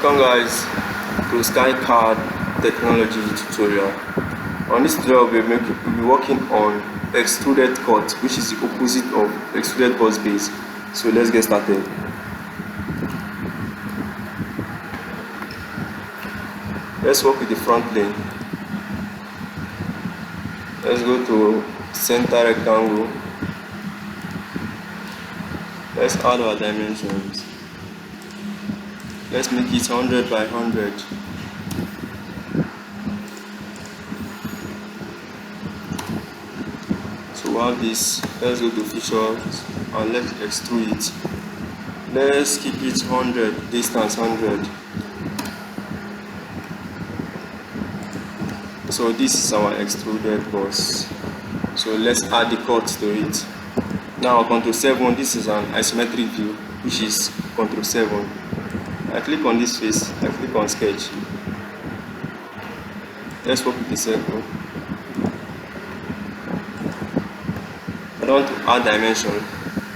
Welcome guys to SKY-CAD technology tutorial. On this tutorial we'll be working on extruded cut, which is the opposite of extruded boss base. So let's get started. Let's work with the front plane. Let's go to center rectangle. Let's add our dimensions. Let's make it 100 by 100. So we have this. Let's go to features and let's extrude it. Let's keep it 100, distance 100. So this is our extruded boss. So let's add the cut to it. Now Ctrl 7, this is an isometric view, which is Ctrl 7. I click on this face, I click on sketch. Let's work with the circle. I don't want to add dimension,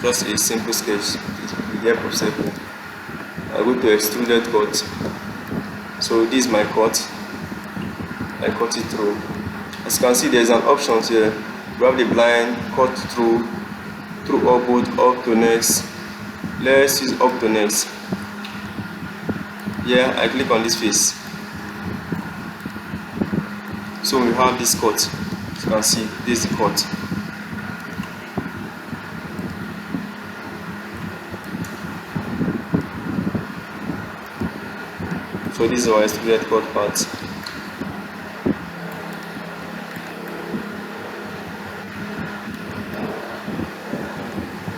just a simple sketch with the help of circle. I go to extruded cut. So this is my cut. I cut it through. As you can see, there's an option here. We have the blind, cut through all both, up to next. Let's use up to next. Yeah, I click on this face. So we have this cut. As you can see, this is the cut. So this is our extruded cut part.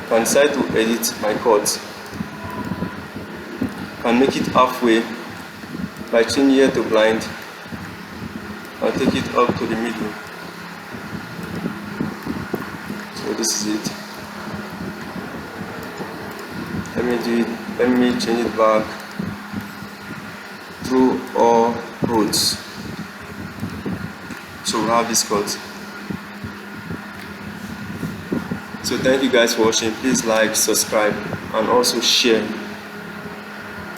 I can decide to edit my cut. Can make it halfway by changing here to blind and take it up to the middle. So this is it. Let me change it back through all roads. So we have this cut. So thank you guys for watching. Please like, subscribe and also share.